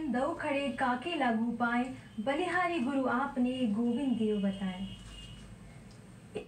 बिन दो खड़े काके लागू पाए, बलिहारी गुरु आपने गोविंद देव बताए।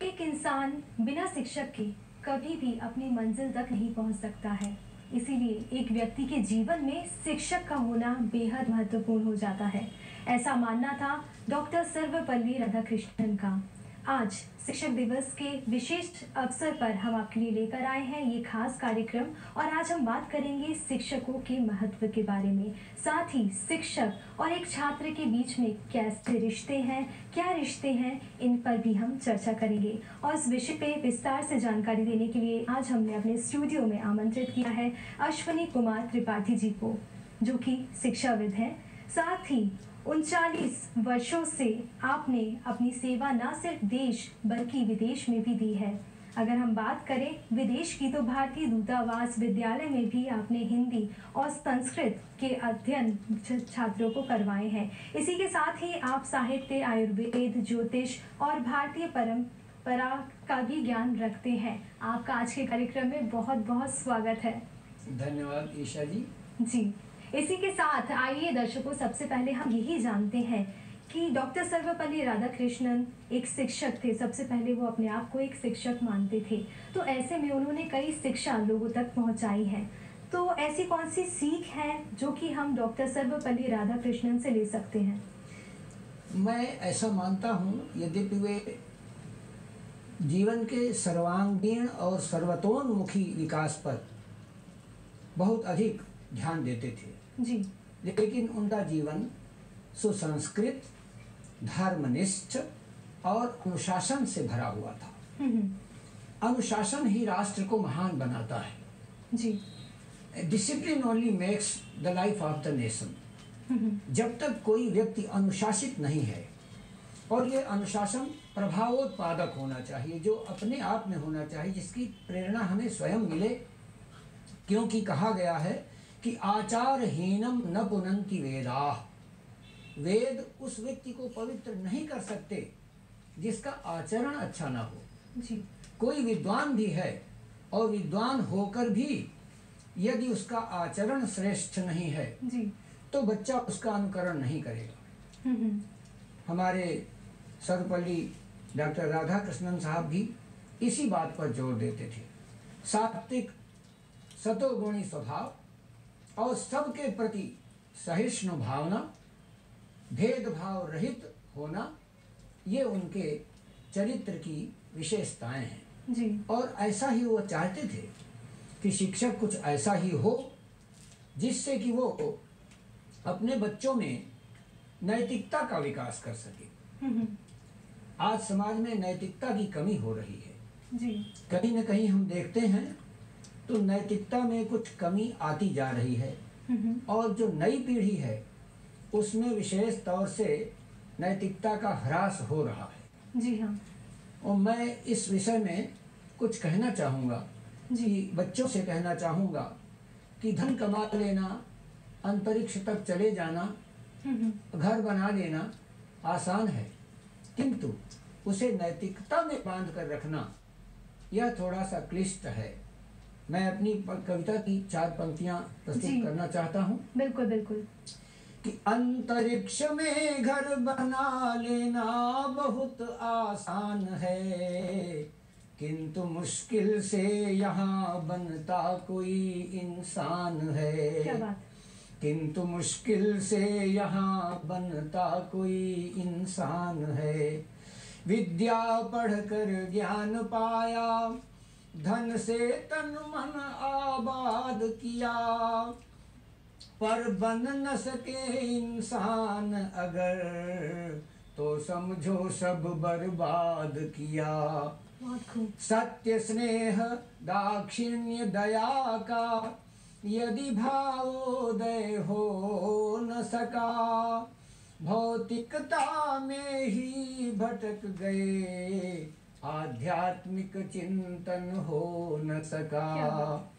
एक इंसान बिना शिक्षक के कभी भी अपनी मंजिल तक नहीं पहुंच सकता है। इसीलिए एक व्यक्ति के जीवन में शिक्षक का होना बेहद महत्वपूर्ण हो जाता है। ऐसा मानना था डॉक्टर सर्वपल्ली राधाकृष्णन का। आज शिक्षक दिवस के विशेष अवसर पर हम आपके लिए लेकर आए हैं ये खास कार्यक्रम, और आज हम बात करेंगे शिक्षकों के महत्व के बारे में। साथ ही शिक्षक और एक छात्र के बीच में कैसे रिश्ते हैं, क्या रिश्ते हैं, इन पर भी हम चर्चा करेंगे। और इस विषय पे विस्तार से जानकारी देने के लिए आज हमने अपने स्टूडियो में आमंत्रित किया है अश्विनी कुमार त्रिपाठी जी को, जो कि शिक्षाविद हैं। साथ ही 39 वर्षों से आपने अपनी सेवा न सिर्फ देश बल्कि विदेश में भी दी है। अगर हम बात करें विदेश की, तो भारतीय दूतावास विद्यालय में भी आपने हिंदी और संस्कृत के अध्ययन छात्रों को करवाए हैं। इसी के साथ ही आप साहित्य, आयुर्वेद, ज्योतिष और भारतीय परंपरा का भी ज्ञान रखते हैं। आपका आज के कार्यक्रम में बहुत बहुत स्वागत है। धन्यवाद ईशा जी। जी, इसी के साथ आइए दर्शकों, सबसे पहले हम यही जानते हैं कि डॉक्टर सर्वपल्ली राधाकृष्णन एक शिक्षक थे। सबसे पहले वो अपने आप को एक शिक्षक मानते थे, तो ऐसे में उन्होंने कई शिक्षा लोगों तक पहुंचाई है। तो ऐसी कौन सी सीख है जो कि हम डॉक्टर सर्वपल्ली राधाकृष्णन से ले सकते हैं? मैं ऐसा मानता हूँ, यद्यपि वे जीवन के सर्वांगीण और सर्वतोन्मुखी विकास पर बहुत अधिक ध्यान देते थे जी, लेकिन उनका जीवन सुसंस्कृत, धर्मनिष्ठ और अनुशासन से भरा हुआ था। अनुशासन ही राष्ट्र को महान बनाता है। जी, discipline only makes the life of the nation. जब तक कोई व्यक्ति अनुशासित नहीं है, और ये अनुशासन प्रभावोत्पादक होना चाहिए, जो अपने आप में होना चाहिए, जिसकी प्रेरणा हमें स्वयं मिले, क्योंकि कहा गया है कि आचारहीनम न पुनन्ति वेदाः। वेद उस व्यक्ति को पवित्र नहीं कर सकते जिसका आचरण अच्छा ना हो। जी, कोई विद्वान भी है और विद्वान होकर भी यदि उसका आचरण श्रेष्ठ नहीं है जी, तो बच्चा उसका अनुकरण नहीं करेगा। हमारे सर्वपल्ली डॉक्टर राधाकृष्णन साहब भी इसी बात पर जोर देते थे। सात्विक सतोगुणी स्वभाव और सबके प्रति सहिष्णु भावना, भेदभाव रहित होना, ये उनके चरित्र की विशेषताएं हैं। जी, और ऐसा ही वो चाहते थे कि शिक्षक कुछ ऐसा ही हो जिससे कि वो अपने बच्चों में नैतिकता का विकास कर सके। आज समाज में नैतिकता की कमी हो रही है। जी, कहीं न कहीं हम देखते हैं तो नैतिकता में कुछ कमी आती जा रही है, और जो नई पीढ़ी है उसमें विशेष तौर से नैतिकता का ह्रास हो रहा है। जी हाँ। और मैं इस विषय में कुछ कहना चाहूँगा कि बच्चों से कहना चाहूँगा कि धन कमा लेना, अंतरिक्ष तक चले जाना, घर बना लेना आसान है, किंतु उसे नैतिकता में बांध कर रखना यह थोड़ा सा क्लिष्ट है। मैं अपनी कविता की 4 पंक्तियां प्रस्तुत करना चाहता हूँ। बिल्कुल बिल्कुल। कि अंतरिक्ष में घर बना लेना बहुत आसान है, किंतु मुश्किल से यहाँ बनता कोई इंसान है। क्या बात। किंतु मुश्किल से यहाँ बनता कोई इंसान है। विद्या पढ़कर ज्ञान पाया, धन से तन मन आबाद किया, पर बन न सके इंसान अगर, तो समझो सब बर्बाद किया। सत्य स्नेह दाक्षिण्य दया का यदि भावोदय हो न सका, भौतिकता में ही भटक गए, आध्यात्मिक चिंतन हो न सका।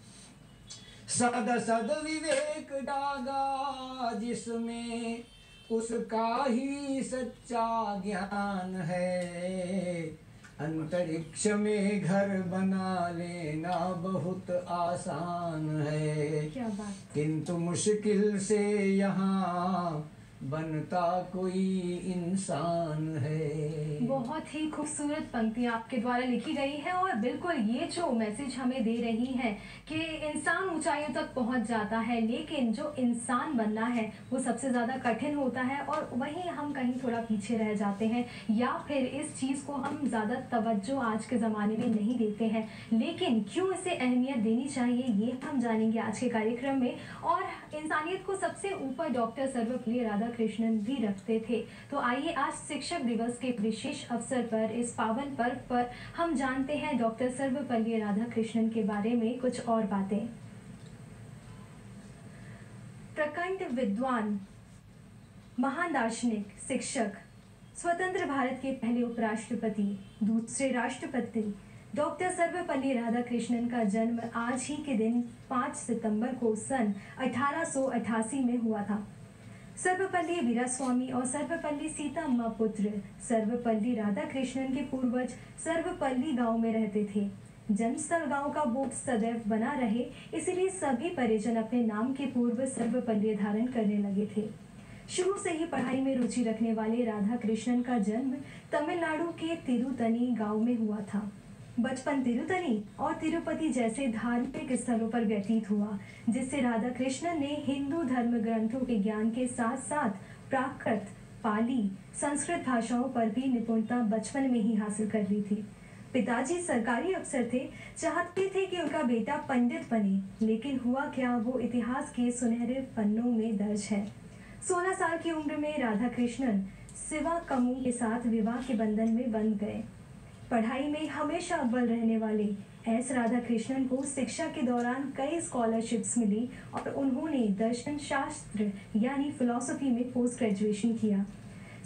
सद सद विवेक डागा जिसमें, उसका ही सच्चा ज्ञान है। अंतरिक्ष में घर बना लेना बहुत आसान है, क्या बात। किंतु मुश्किल से यहाँ बनता कोई इंसान है। बहुत ही खूबसूरत पंक्तियाँ आपके द्वारा लिखी गई है और बिल्कुल ये जो मैसेज हमें दे रही है कि इंसान ऊंचाइयों तक पहुंच जाता है, लेकिन जो इंसान बनना है वो सबसे ज़्यादा कठिन होता है और वहीं हम कहीं थोड़ा पीछे रह जाते हैं या फिर इस चीज़ को हम ज़्यादा तवज्जो आज के ज़माने में नहीं देते हैं। लेकिन क्यों इसे अहमियत देनी चाहिए ये हम जानेंगे आज के कार्यक्रम में। और इंसानियत को सबसे ऊपर डॉक्टर सर्वपल्ली राधाकृष्णन भी रखते थे। तो आइए आज शिक्षक दिवस के विशेष अवसर पर इस पावन पर्व पर हम जानते हैं डॉक्टर सर्वपल्ली राधाकृष्णन के बारे में कुछ और बातें। प्रखंड विद्वान, महान दार्शनिक, शिक्षक, स्वतंत्र भारत के पहले उपराष्ट्रपति, दूसरे राष्ट्रपति डॉक्टर सर्वपल्ली राधाकृष्णन का जन्म आज ही के दिन 5 सितंबर को सन 1888 में हुआ था। सर्वपल्ली वीरास्वामी और सर्वपल्ली सीताम्मा पुत्र सर्वपल्ली राधाकृष्णन के पूर्वज सर्वपल्ली गांव में रहते थे। जन्मस्थल गांव का बोर्ड सदैव बना रहे, इसलिए सभी परिजन अपने नाम के पूर्व सर्वपल्ली धारण करने लगे थे। शुरू से ही पढ़ाई में रुचि रखने वाले राधाकृष्णन का जन्म तमिलनाडु के तिरुतनी गांव में हुआ था। बचपन तिरुतनी और तिरुपति जैसे धार्मिक स्थलों पर व्यतीत हुआ, जिससे राधाकृष्णन ने हिंदू धर्म ग्रंथों के ज्ञान के साथ साथ प्राकृत, पाली, संस्कृत भाषाओं पर भी निपुणता बचपन में ही हासिल कर ली थी। पिताजी सरकारी अफसर थे, चाहते थे कि उनका बेटा पंडित बने, लेकिन हुआ क्या, वो इतिहास के सुनहरे पन्नों में दर्ज है। 16 साल की उम्र में राधाकृष्णन शिवा कमू के साथ विवाह के बंधन में बंध गए। पढ़ाई में हमेशा अव्वल रहने वाले एस राधाकृष्णन को शिक्षा के दौरान कई स्कॉलरशिप्स मिली और उन्होंने दर्शन शास्त्र यानी फिलॉसफी में पोस्ट ग्रेजुएशन किया।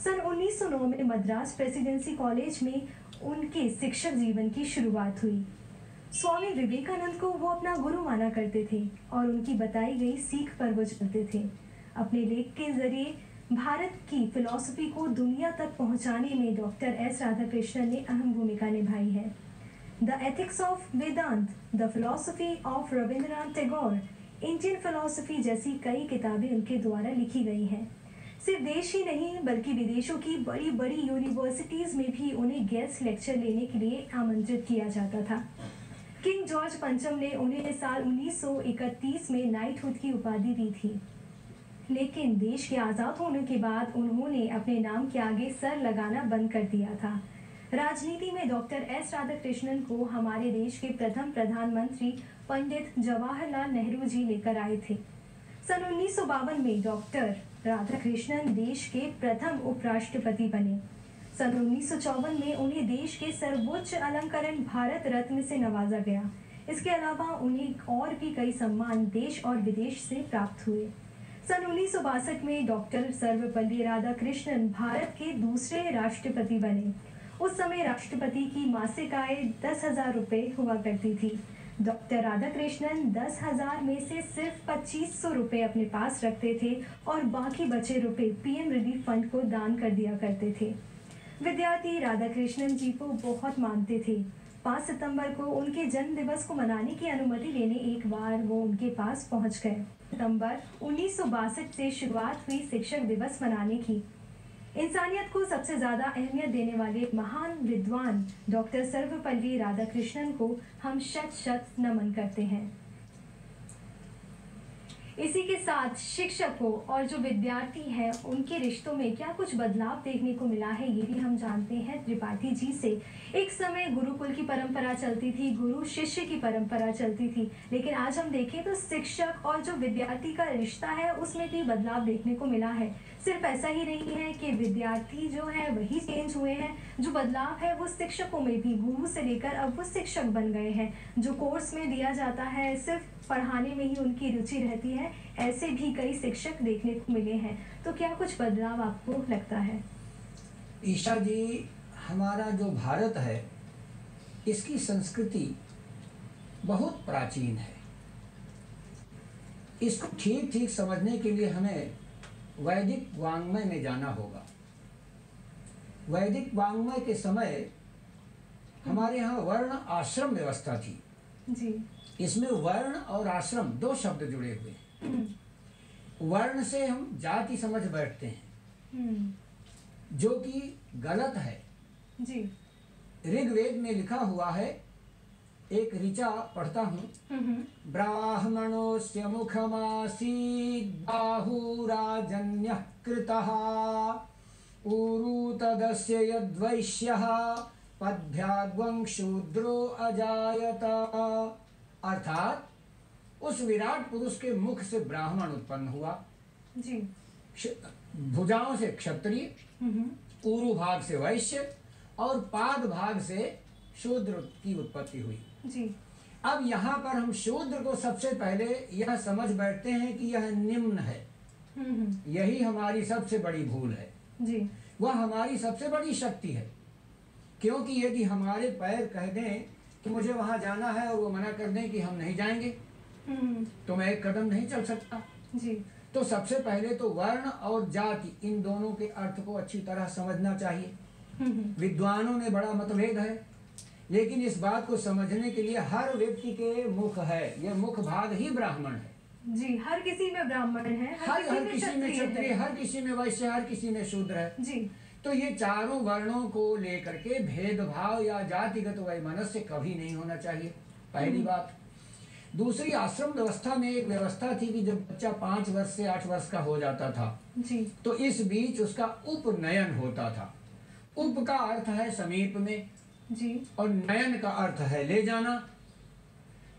सन 1909 में मद्रास प्रेसिडेंसी कॉलेज में उनके शिक्षक जीवन की शुरुआत हुई। स्वामी विवेकानंद को वो अपना गुरु माना करते थे और उनकी बताई गई सीख पर वो चलते थे। अपने लेख के जरिए भारत की फिलॉसफी को दुनिया तक पहुंचाने में डॉक्टर एस राधाकृष्णन ने अहम भूमिका निभाई है। The ethics of Vedanta, the philosophy of Rabindranath Tagore, Indian philosophy जैसी कई किताबें उनके द्वारा लिखी गई हैं। सिर्फ देश ही नहीं बल्कि विदेशों की बड़ी बड़ी यूनिवर्सिटीज में भी उन्हें गेस्ट लेक्चर लेने के लिए आमंत्रित किया जाता था। किंग जॉर्ज पंचम ने उन्हें साल 1931 में नाइटहुड की उपाधि दी थी, लेकिन देश के आज़ाद होने के बाद उन्होंने अपने नाम के आगे सर लगाना बंद कर दिया था। राजनीति में डॉक्टर एस राधाकृष्णन को हमारे देश के प्रथम प्रधानमंत्री पंडित जवाहरलाल नेहरू जी लेकर आए थे। सन 1952 में डॉक्टर राधाकृष्णन देश के प्रथम उपराष्ट्रपति बने। सन 1954 में उन्हें देश के सर्वोच्च अलंकरण भारत रत्न से नवाजा गया। इसके अलावा उन्हें और भी कई सम्मान देश और विदेश से प्राप्त हुए। सन 1962 में डॉक्टर सर्वपल्ली राधाकृष्णन भारत के दूसरे राष्ट्रपति बने। उस समय राष्ट्रपति की मासिक आय 10,000 रुपये हुआ करती थी। डॉक्टर राधाकृष्णन 10,000 में से सिर्फ 2,500 रुपये अपने पास रखते थे और बाकी बचे रुपए पीएम रिलीफ फंड को दान कर दिया करते थे। विद्यार्थी राधाकृष्णन जी को बहुत मानते थे। 5 सितंबर को उनके जन्म दिवस को मनाने की अनुमति लेने एक बार वो उनके पास पहुंच गए। सितंबर 1962 से शुरुआत हुई शिक्षक दिवस मनाने की। इंसानियत को सबसे ज्यादा अहमियत देने वाले महान विद्वान डॉक्टर सर्वपल्ली राधाकृष्णन को हम शत शत नमन करते हैं। इसी के साथ शिक्षकों और जो विद्यार्थी हैं उनके रिश्तों में क्या कुछ बदलाव देखने को मिला है ये भी हम जानते हैं त्रिपाठी जी से। एक समय गुरुकुल की परंपरा चलती थी, गुरु शिष्य की परंपरा चलती थी, लेकिन आज हम देखें तो शिक्षक और जो विद्यार्थी का रिश्ता है उसमें भी बदलाव देखने को मिला है। सिर्फ ऐसा ही नहीं है कि विद्यार्थी जो है वही चेंज हुए हैं, जो बदलाव है वो शिक्षकों में भी, गुरु से लेकर अब वो शिक्षक बन गए हैं। जो कोर्स में दिया जाता है सिर्फ पढ़ाने में ही उनकी रुचि रहती है, ऐसे भी कई शिक्षक देखने को मिले हैं। तो क्या कुछ बदलाव आपको लगता है? ईशा जी, हमारा जो भारत है इसकी संस्कृति बहुत प्राचीन है। इसको ठीक ठीक समझने के लिए हमें वैदिक वाङ्मय में जाना होगा। वैदिक वाङ्मय के समय हमारे यहाँ वर्ण आश्रम व्यवस्था थी। जी। इसमें वर्ण और आश्रम दो शब्द जुड़े हुए हैं। वर्ण से हम जाति समझ बैठते हैं, जो कि गलत है। जी। ऋग्वेद में लिखा हुआ है, एक ऋचा पढ़ता हूँ, ब्राह्मणोस्य मुखमासीत् बाहुराजन्यः कृतः ऊरू तदस्य यद्वैश्यः पद्भ्याग्वं शूद्रो अजायत। अर्थात उस विराट पुरुष के मुख से ब्राह्मण उत्पन्न हुआ, जी। भुजाओं से क्षत्रिय, ऊरू भाग से वैश्य और पाद भाग से शूद्र की उत्पत्ति हुई। जी। अब यहाँ पर हम शूद्र को सबसे पहले यह समझ बैठते हैं कि यह निम्न है। यही हमारी सबसे बड़ी भूल है। जी। वह हमारी सबसे बड़ी शक्ति है, क्योंकि यदि हमारे पैर कह दें कि मुझे वहां जाना है और वो मना कर दें कि हम नहीं जाएंगे, तो मैं एक कदम नहीं चल सकता। जी। तो सबसे पहले तो वर्ण और जाति, इन दोनों के अर्थ को अच्छी तरह समझना चाहिए। विद्वानों में बड़ा मतभेद है, लेकिन इस बात को समझने के लिए हर व्यक्ति के मुख है, यह मुख भाग ही ब्राह्मण है। जी। हर किसी में ब्राह्मण है, हर किसी में क्षत्रिय, हर किसी में वैश्य, हर किसी में शूद्र है। जी। तो ये चारों वर्णों को लेकर के भेदभाव या जातिगत वैमनस्य कभी नहीं होना चाहिए, पहली बात। दूसरी, आश्रम व्यवस्था में एक व्यवस्था थी कि जब बच्चा 5 वर्ष से 8 वर्ष का हो जाता था, जी, तो इस बीच उसका उपनयन होता था। उप का अर्थ है समीप में, जी, और नयन का अर्थ है ले जाना।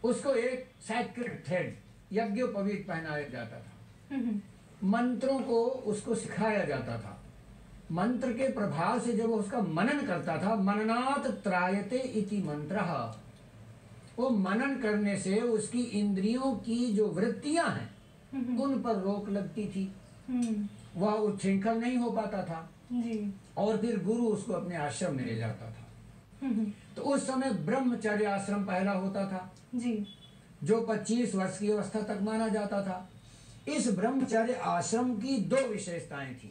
उसको एक सैक्रेड थ्रेड, यज्ञोपवीत पहनाया जाता था। मंत्रों को उसको सिखाया जाता था। मंत्र के प्रभाव से जब वो उसका मनन करता था, मननात् त्रायते इति मंत्रः, वो मनन करने से उसकी इंद्रियों की जो वृत्तियां हैं उन पर रोक लगती थी, वह उच्छृंखल नहीं हो पाता था। जी। और फिर गुरु उसको अपने आश्रम में ले जाता था। तो उस समय ब्रह्मचर्य आश्रम पहला होता था, जी, जो 25 वर्ष की अवस्था तक माना जाता था। इस ब्रह्मचर्य आश्रम की 2 विशेषताएं थी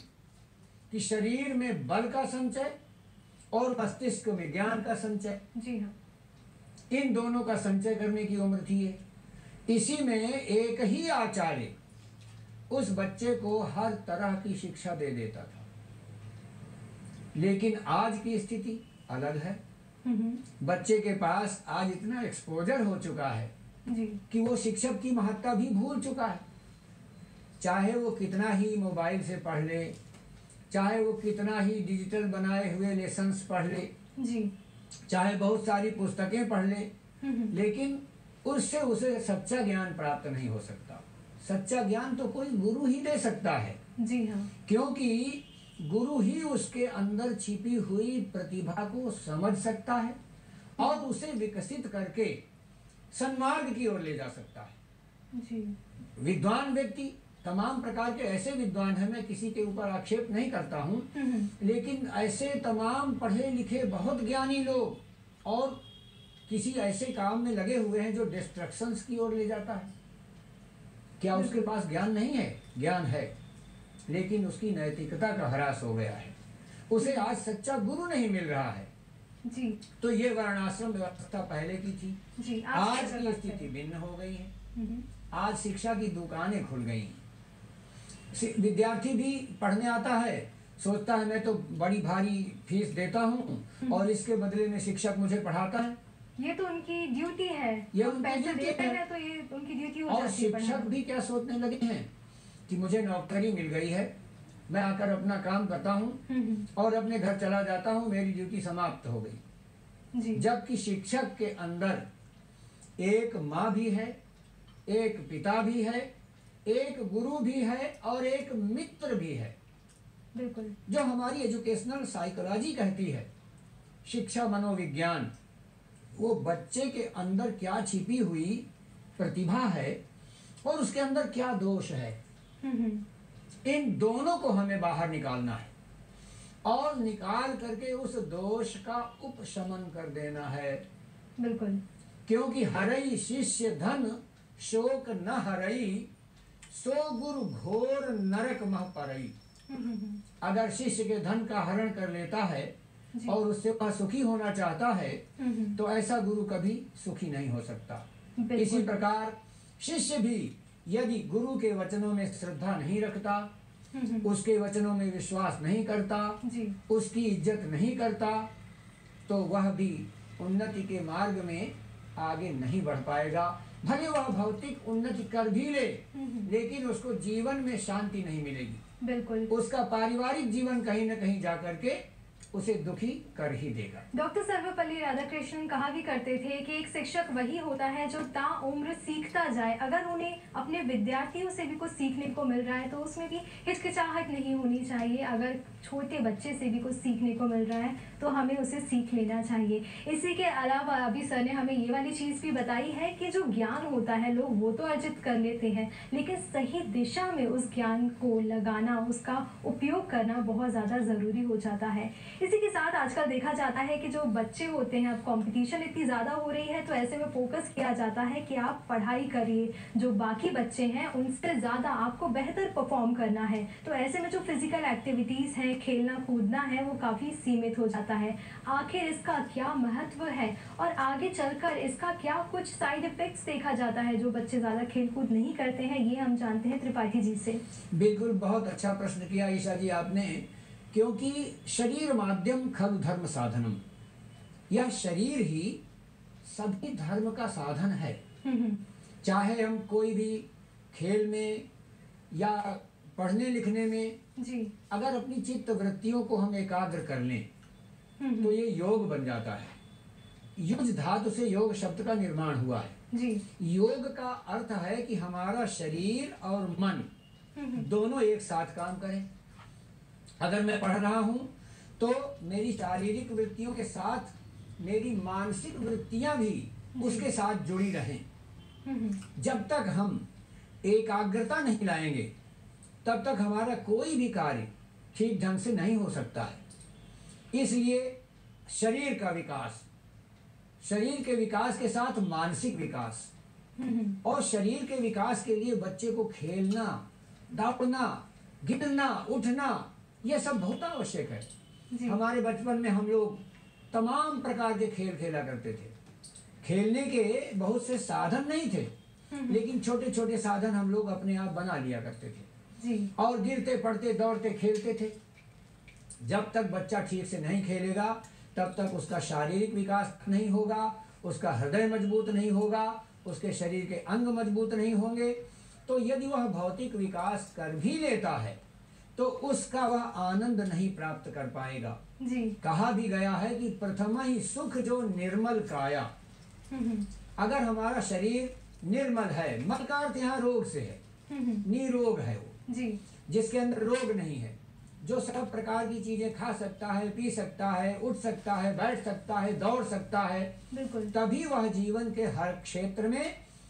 कि शरीर में बल का संचय और मस्तिष्क में ज्ञान का संचय। जी हाँ। इन दोनों का संचय करने की उम्र थी ये। इसी में एक ही आचार्य उस बच्चे को हर तरह की शिक्षा दे देता था। लेकिन आज की स्थिति अलग है। बच्चे के पास आज इतना एक्सपोजर हो चुका है, जी, कि वो शिक्षक की महत्ता भी भूल चुका है। चाहे वो कितना ही मोबाइल से पढ़ ले, चाहे वो कितना ही डिजिटल बनाए हुए लेसन्स पढ़ ले, जी, चाहे बहुत सारी पुस्तकें पढ़ ले, लेकिन उससे उसे सच्चा ज्ञान प्राप्त नहीं हो सकता। सच्चा ज्ञान तो कोई गुरु ही दे सकता है। जी हाँ। क्योंकि गुरु ही उसके अंदर छिपी हुई प्रतिभा को समझ सकता है और उसे विकसित करके सन्मार्ग की ओर ले जा सकता है। जी। विद्वान व्यक्ति, तमाम प्रकार के ऐसे विद्वान हैं, मैं किसी के ऊपर आक्षेप नहीं करता हूँ, लेकिन ऐसे तमाम पढ़े लिखे बहुत ज्ञानी लोग और किसी ऐसे काम में लगे हुए हैं जो डिस्ट्रक्शंस की ओर ले जाता है। क्या उसके पास ज्ञान नहीं है? ज्ञान है, लेकिन उसकी नैतिकता का ह्रास हो गया है। उसे आज सच्चा गुरु नहीं मिल रहा है। जी। तो ये वर्णाश्रम व्यवस्था पहले की थी। जी। आज की स्थिति भिन्न हो गई है। आज शिक्षा की दुकानें खुल गई हैं। विद्यार्थी भी पढ़ने आता है, सोचता है मैं तो बड़ी भारी फीस देता हूँ और इसके बदले में शिक्षक मुझे पढ़ाता है। ये तो उनकी ड्यूटी है, ये हम उनकी पैसे ड्यूटी देते है। हैं तो ये उनकी ड्यूटी हो और जाती है। शिक्षक भी क्या सोचने लगे हैं कि मुझे नौकरी मिल गई है, मैं आकर अपना काम करता हूँ और अपने घर चला जाता हूँ, मेरी ड्यूटी समाप्त हो गई। जी। जबकि शिक्षक के अंदर एक माँ भी है, एक पिता भी है, एक गुरु भी है और एक मित्र भी है। बिल्कुल। जो हमारी एजुकेशनल साइकोलॉजी कहती है, शिक्षा मनोविज्ञान, वो बच्चे के अंदर क्या छिपी हुई प्रतिभा है और उसके अंदर क्या दोष है, इन दोनों को हमें बाहर निकालना है और निकाल करके उस दोष का उपशमन कर देना है। बिल्कुल। क्योंकि हरई शिष्य धन शोक न हरई, सो गुरु घोर नरक मह परई। अगर शिष्य के धन का हरण कर लेता है और उससे वह सुखी होना चाहता है, तो ऐसा गुरु कभी सुखी नहीं हो सकता। इसी प्रकार शिष्य भी यदि गुरु के वचनों में श्रद्धा नहीं रखता, उसके वचनों में विश्वास नहीं करता, उसकी इज्जत नहीं करता, तो वह भी उन्नति के मार्ग में आगे नहीं बढ़ पाएगा। भले वह भौतिक उन्नति कर भी ले, लेकिन उसको जीवन में शांति नहीं मिलेगी। बिल्कुल, उसका पारिवारिक जीवन कहीं न कहीं जाकर के उसे दुखी कर ही देगा। डॉक्टर सर्वपल्ली राधाकृष्णन कहा भी करते थे कि एक शिक्षक वही होता है जो ताउम्र सीखता जाए। अगर उन्हें अपने विद्यार्थियों से भी कुछ सीखने को मिल रहा है तो उसमें भी हिचकिचाहट नहीं होनी चाहिए। अगर छोटे बच्चे से भी कुछ सीखने को मिल रहा है तो हमें उसे सीख लेना चाहिए। इसी के अलावा अभी सर ने हमें ये वाली चीज़ भी बताई है कि जो ज्ञान होता है लोग वो तो अर्जित कर लेते हैं, लेकिन सही दिशा में उस ज्ञान को लगाना, उसका उपयोग करना बहुत ज़्यादा ज़रूरी हो जाता है। इसी के साथ आजकल देखा जाता है कि जो बच्चे होते हैं, अब कंपटीशन इतनी ज़्यादा हो रही है तो ऐसे में फोकस किया जाता है कि आप पढ़ाई करिए, जो बाकी बच्चे हैं उनसे ज़्यादा आपको बेहतर परफॉर्म करना है। तो ऐसे में जो फिजिकल एक्टिविटीज़ हैं, खेलना कूदना है, वो काफ़ी सीमित हो जाता है। आखिर इसका क्या महत्व है और आगे चलकर इसका क्या कुछ साइड इफेक्ट्स देखा जाता है जो बच्चे ज़्यादा खेल कूद नहीं करते हैं, ये हम जानते हैं त्रिपाठी जी से। बिल्कुल, बहुत अच्छा प्रश्न किया ईशा जी आपने, क्योंकि शरीर माध्यम खलु धर्म साधनम, यह शरीर ही सभी धर्म का साधन है। चाहे हम कोई भी खेल में या पढ़ने लिखने में जी, अगर अपनी चित्त वृत्तियों को हम एकाग्र कर लें तो ये योग बन जाता है। युज धातु से योग शब्द का निर्माण हुआ है जी। योग का अर्थ है कि हमारा शरीर और मन दोनों एक साथ काम करें। अगर मैं पढ़ रहा हूं तो मेरी शारीरिक वृत्तियों के साथ मेरी मानसिक वृत्तियां भी उसके साथ जुड़ी रहें। जब तक हम एकाग्रता नहीं लाएंगे तब तक हमारा कोई भी कार्य ठीक ढंग से नहीं हो सकता है। इसलिए शरीर का विकास, शरीर के विकास के साथ मानसिक विकास, और शरीर के विकास के लिए बच्चे को खेलना, दौड़ना, गिरना, उठना, यह सब बहुत आवश्यक है। हमारे बचपन में हम लोग तमाम प्रकार के खेल खेला करते थे। खेलने के बहुत से साधन नहीं थे, लेकिन छोटे छोटे साधन हम लोग अपने आप बना लिया करते थे जी। और गिरते पड़ते दौड़ते खेलते थे। जब तक बच्चा ठीक से नहीं खेलेगा तब तक उसका शारीरिक विकास नहीं होगा, उसका हृदय मजबूत नहीं होगा, उसके शरीर के अंग मजबूत नहीं होंगे। तो यदि वह भौतिक विकास कर भी लेता है तो उसका वह आनंद नहीं प्राप्त कर पाएगा। जी। कहा भी गया है कि प्रथम ही सुख जो निर्मल काया। अगर हमारा शरीर निर्मल है, मल का अर्थ यहाँ रोग से है, निरोग है वो जी। जिसके अंदर रोग नहीं है, जो सब प्रकार की चीजें खा सकता है, पी सकता है, उठ सकता है, बैठ सकता है, दौड़ सकता है, बिल्कुल। तभी वह जीवन के हर क्षेत्र में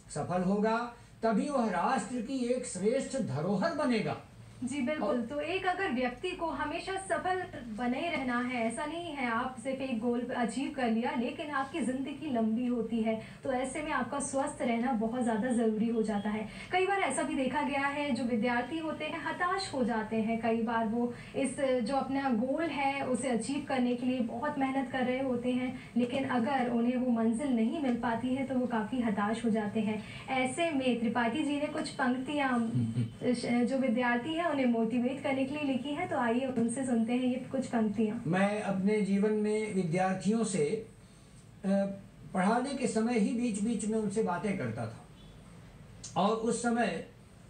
सफल होगा, तभी वह राष्ट्र की एक श्रेष्ठ धरोहर बनेगा। जी बिल्कुल। तो एक अगर व्यक्ति को हमेशा सफल बने रहना है, ऐसा नहीं है आप सिर्फ एक गोल अचीव कर लिया, लेकिन आपकी ज़िंदगी लंबी होती है, तो ऐसे में आपका स्वस्थ रहना बहुत ज़्यादा ज़रूरी हो जाता है। कई बार ऐसा भी देखा गया है जो विद्यार्थी होते हैं हताश हो जाते हैं। कई बार वो इस जो अपना गोल है उसे अचीव करने के लिए बहुत मेहनत कर रहे होते हैं, लेकिन अगर उन्हें वो मंजिल नहीं मिल पाती है तो वो काफ़ी हताश हो जाते हैं। ऐसे में त्रिपाठी जी ने कुछ पंक्तियाँ जो विद्यार्थी हैं उन्हें मोटिवेट करने के लिए लिखी है, तो आइए उनसे सुनते हैं ये कुछ पंक्तियां। मैं अपने जीवन में विद्यार्थियों से पढ़ाने के समय ही बीच बीच में उनसे बातें करता था, और उस समय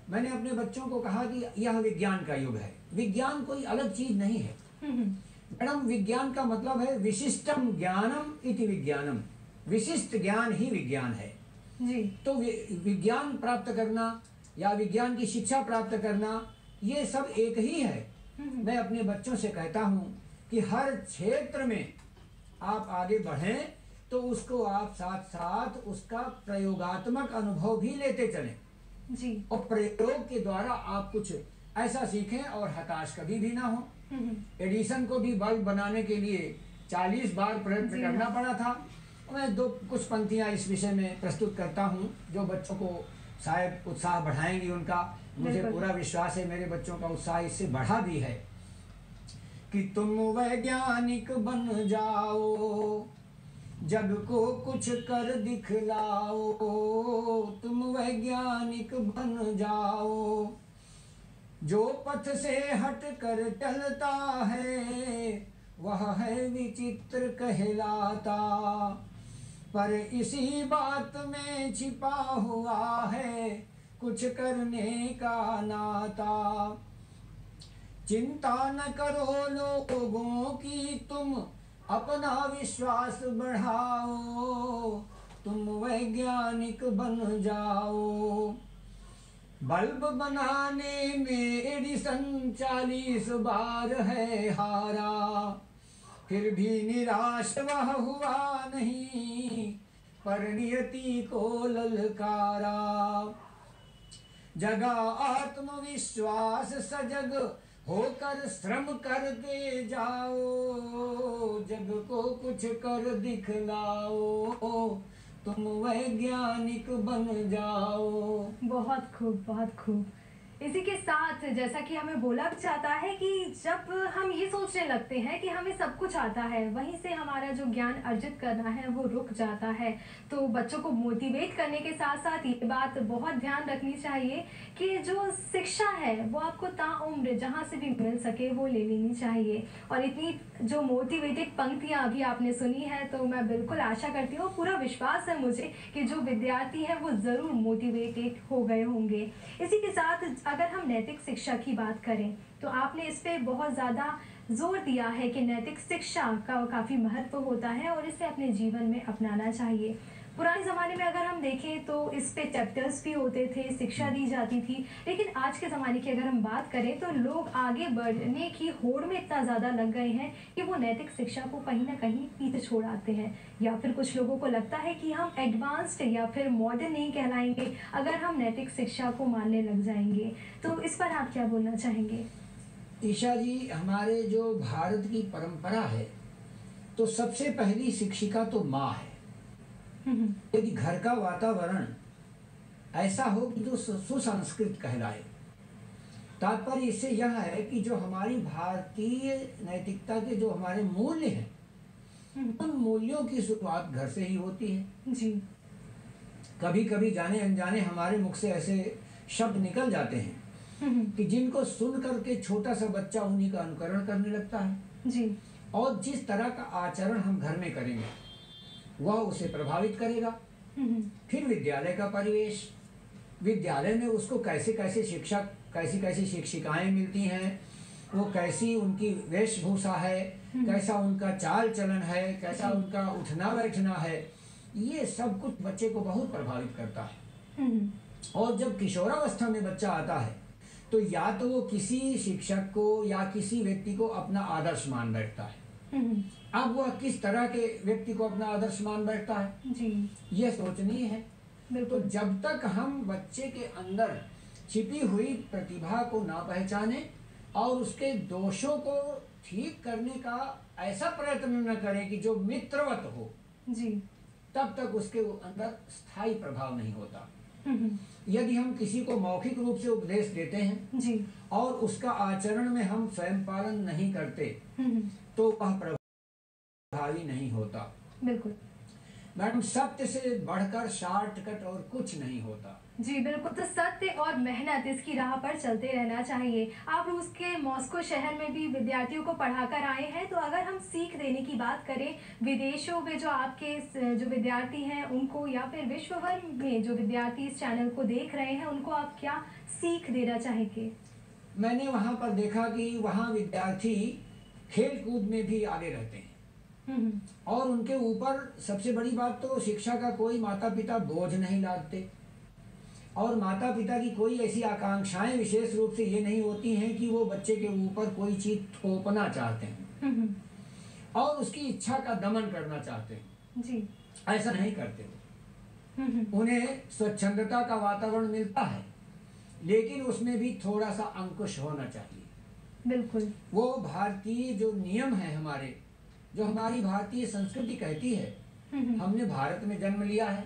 मैंने अपने बच्चों को कहा कि यह विज्ञान का युग है, विज्ञान कोई अलग चीज नहीं है मैडम। विज्ञान का मतलब है विशिष्टम ज्ञानम इति विज्ञानम, विशिष्ट ज्ञान ही विज्ञान है जी। तो विज्ञान प्राप्त करना या विज्ञान की शिक्षा प्राप्त करना ये सब एक ही है। मैं अपने बच्चों से कहता हूँ कि हर क्षेत्र में आप आगे बढ़ें तो उसको आप साथ साथ उसका प्रयोगात्मक अनुभव भी लेते चलें जी। और प्रयोग के द्वारा आप कुछ ऐसा सीखें और हताश कभी भी ना हो। एडिसन को भी बल्ब बनाने के लिए 40 बार प्रयत्न करना पड़ा था। मैं कुछ पंक्तियाँ इस विषय में प्रस्तुत करता हूँ जो बच्चों को शायद उत्साह बढ़ाएंगी उनका। मुझे पूरा विश्वास है मेरे बच्चों का उत्साह इससे बढ़ा भी है। कि तुम वैज्ञानिक बन जाओ, जग को कुछ कर दिखलाओ, तुम वैज्ञानिक बन जाओ। जो पथ से हट कर चलता है वह है विचित्र कहलाता, पर इसी बात में छिपा हुआ है कुछ करने का नाता। चिंता न करो लोगों की तुम, अपना विश्वास बढ़ाओ, तुम वैज्ञानिक बन जाओ। बल्ब बनाने में एडिसन 40 बार है हारा, फिर भी निराश वह हुआ नहीं, पर नियति को ललकारा। जगा आत्मविश्वास सजग होकर श्रम करते जाओ, जग को कुछ कर दिखलाओ, तुम वैज्ञानिक बन जाओ। बहुत खूब, बहुत खूब। इसी के साथ जैसा कि हमें बोला जाता है कि जब हम ये सोचने लगते हैं कि हमें सब कुछ आता है, वहीं से हमारा जो ज्ञान अर्जित करना है वो रुक जाता है। तो बच्चों को मोटिवेट करने के साथ साथ ये बात बहुत ध्यान रखनी चाहिए कि जो शिक्षा है वो आपको ताउम्र जहाँ से भी मिल सके वो ले लेनी चाहिए। और इतनी जो मोटिवेटेड पंक्तियाँ अभी आपने सुनी है, तो मैं बिल्कुल आशा करती हूँ, पूरा विश्वास है मुझे कि जो विद्यार्थी हैं वो ज़रूर मोटिवेटेड हो गए होंगे। इसी के साथ अगर हम नैतिक शिक्षा की बात करें तो आपने इस पे बहुत ज़्यादा जोर दिया है कि नैतिक शिक्षा का काफ़ी महत्व होता है और इसे अपने जीवन में अपनाना चाहिए। पुराने ज़माने में अगर हम देखें तो इस पे चैप्टर्स भी होते थे, शिक्षा दी जाती थी, लेकिन आज के ज़माने की अगर हम बात करें तो लोग आगे बढ़ने की होड़ में इतना ज़्यादा लग गए हैं कि वो नैतिक शिक्षा को कहीं ना कहीं पीछे छोड़ आते हैं। या फिर कुछ लोगों को लगता है कि हम एडवांस्ड या फिर मॉडर्न नहीं कहलाएंगे अगर हम नैतिक शिक्षा को मानने लग जाएंगे। तो इस पर आप क्या बोलना चाहेंगे? ईशा जी, हमारे जो भारत की परंपरा है तो सबसे पहली शिक्षिका तो माँ है। यदि घर का वातावरण ऐसा हो कि जो सुसंस्कृत कहलाए, तात्पर्य इससे यह है कि जो हमारी भारतीय नैतिकता के जो हमारे मूल्य हैं उन मूल्यों की शुरुआत घर से ही होती है जी। कभी कभी जाने अनजाने हमारे मुख से ऐसे शब्द निकल जाते हैं कि जिनको सुन करके छोटा सा बच्चा उन्हीं का अनुकरण करने लगता है जी। और जिस तरह का आचरण हम घर में करेंगे वह उसे प्रभावित करेगा। फिर विद्यालय का परिवेश, विद्यालय में उसको कैसे कैसे शिक्षक, कैसी कैसी शिक्षिकाएं मिलती हैं, वो कैसी उनकी वेशभूषा है, कैसा उनका चाल चलन है, कैसा उनका उठना बैठना है, ये सब कुछ बच्चे को बहुत प्रभावित करता है। और जब किशोरावस्था में बच्चा आता है तो या तो वो किसी शिक्षक को या किसी व्यक्ति को अपना आदर्श मान बैठता है। अब वह किस तरह के व्यक्ति को अपना आदर्श मान बैठता है जी, यह सोचनीय है। तो जब तक हम बच्चे के अंदर छिपी हुई प्रतिभा को ना पहचाने और उसके दोषों को ठीक करने का ऐसा प्रयत्न न करें कि जो मित्रवत हो जी, तब तक उसके अंदर स्थायी प्रभाव नहीं होता। यदि हम किसी को मौखिक रूप से उपदेश देते हैं जी, और उसका आचरण में हम स्वयं पालन नहीं करते तो वह प्रभावी नहीं होता। बिल्कुल मैडम, सत्य से बढ़कर शॉर्टकट और कुछ नहीं होता। जी बिल्कुल। तो सत्य और मेहनत इसकी राह पर चलते रहना चाहिए। आप रूस के मॉस्को शहर में भी विद्यार्थियों को पढ़ाकर आए हैं, तो अगर हम सीख देने की बात करें विदेशों में जो आपके जो विद्यार्थी हैं उनको, या फिर विश्व भर में जो विद्यार्थी इस चैनल को देख रहे हैं उनको आप क्या सीख देना चाहेंगे? मैंने वहाँ पर देखा कि वहाँ विद्यार्थी खेल कूद में भी आगे रहते हैं और उनके ऊपर सबसे बड़ी बात तो शिक्षा का कोई माता पिता बोझ नहीं लादते और माता पिता की कोई ऐसी आकांक्षाएं विशेष रूप से ये नहीं होती हैं कि वो बच्चे के ऊपर कोई चीज थोपना चाहते हैं और उसकी इच्छा का दमन करना चाहते हैं जी। ऐसा नहीं करते वो। उन्हें स्वच्छंदता का वातावरण मिलता है, लेकिन उसमें भी थोड़ा सा अंकुश होना चाहिए। बिल्कुल। वो भारतीय जो नियम है हमारे, जो हमारी भारतीय संस्कृति कहती है, हमने भारत में जन्म लिया है,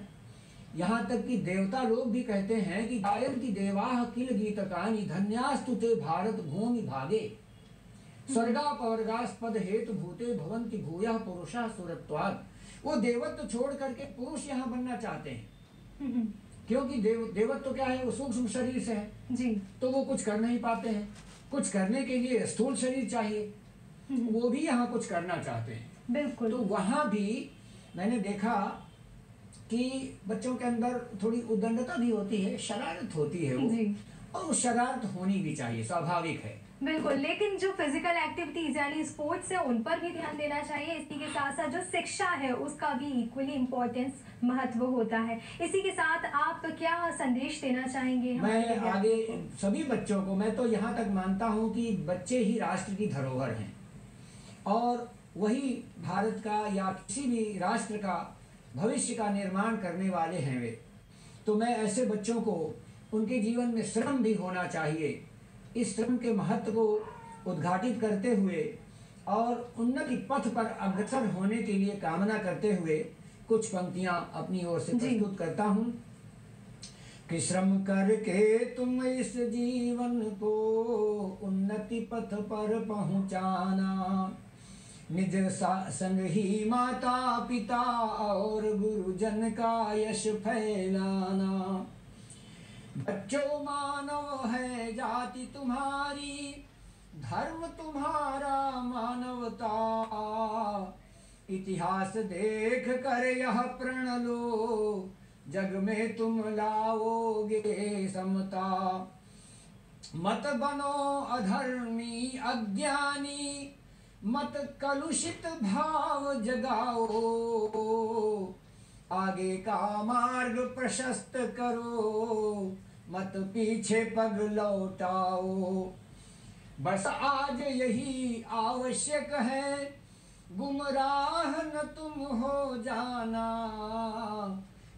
यहाँ तक कि देवता लोग भी कहते हैं कि गायन की देवाह किल गीतकानी धन्यास्तु ते भारत भूमि भागे। स्वर्गापवर्गास्पद हेतु भूते भवन्ति भूयः पुरुषः सुरत्वात्। वो देवत्व छोड़ करके पुरुष यहाँ बनना चाहते हैं, क्योंकि देवत्व क्या है, वो सूक्ष्म शरीर से है जी। तो वो कुछ कर नहीं पाते हैं। कुछ करने के लिए स्थूल शरीर चाहिए, वो भी यहाँ कुछ करना चाहते हैं। बिल्कुल। तो वहाँ भी मैंने देखा कि बच्चों के अंदर थोड़ी उद्दंडता भी होती है, शरारत होती है वो जी। और वो शरारत होनी भी चाहिए, स्वाभाविक है। बिल्कुल, लेकिन जो फिजिकल एक्टिविटीज यानी स्पोर्ट्स है उन पर भी ध्यान देना चाहिए। इसी के साथ साथ जो शिक्षा है उसका भी इक्वली इम्पोर्टेंस महत्व होता है। इसी के साथ आप क्या संदेश देना चाहेंगे? मैं आगे सभी बच्चों को, मैं तो यहाँ तक मानता हूँ कि बच्चे ही राष्ट्र की धरोहर हैं और वही भारत का या किसी भी राष्ट्र का भविष्य का निर्माण करने वाले हैं वे। तो मैं ऐसे बच्चों को, उनके जीवन में श्रम भी होना चाहिए, इस श्रम के महत्व को उद्घाटित करते हुए और उन्नति पथ पर अग्रसर होने के लिए कामना करते हुए कुछ पंक्तियां अपनी ओर से प्रस्तुत करता हूं कि श्रम करके तुम इस जीवन को उन्नति पथ पर पहुंचाना, निज संग ही माता पिता और गुरुजन का यश फैलाना। बच्चों मानव है जाति तुम्हारी, धर्म तुम्हारा मानवता, इतिहास देख कर यह प्रण लो, जग में तुम लाओगे समता। मत बनो अधर्मी अज्ञानी, मत कलुषित भाव जगाओ, आगे का मार्ग प्रशस्त करो, मत पीछे पग लौटाओ। बस आज यही आवश्यक है, गुमराह न तुम हो जाना,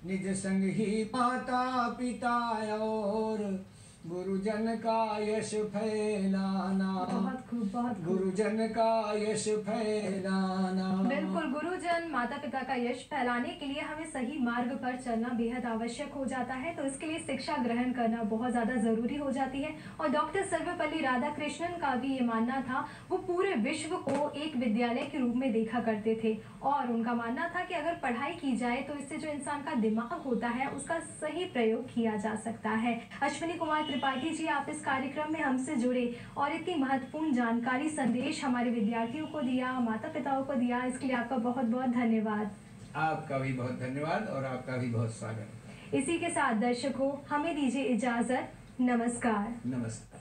निज संग ही माता पिता और गुरुजन का यश फैलाना। बहुत खूब, बहुत खूब। गुरुजन का यश फैलाना। बिल्कुल, गुरुजन माता पिता का यश फैलाने के लिए हमें सही मार्ग पर चलना बेहद आवश्यक हो जाता है। तो इसके लिए शिक्षा ग्रहण करना बहुत ज़्यादा ज़रूरी हो जाती है। और डॉक्टर सर्वपल्ली राधाकृष्णन का भी ये मानना था, वो पूरे विश्व को एक विद्यालय के रूप में देखा करते थे और उनका मानना था कि अगर पढ़ाई की जाए तो इससे जो इंसान का दिमाग होता है उसका सही प्रयोग किया जा सकता है। अश्विनी कुमार त्रिपाठी जी, आप इस कार्यक्रम में हमसे जुड़े और इतनी महत्वपूर्ण जानकारी संदेश हमारे विद्यार्थियों को दिया, माता पिताओं को दिया, इसके लिए आपका बहुत बहुत धन्यवाद। आपका भी बहुत धन्यवाद और आपका भी बहुत स्वागत। इसी के साथ दर्शकों, हमें दीजिए इजाजत। नमस्कार। नमस्कार।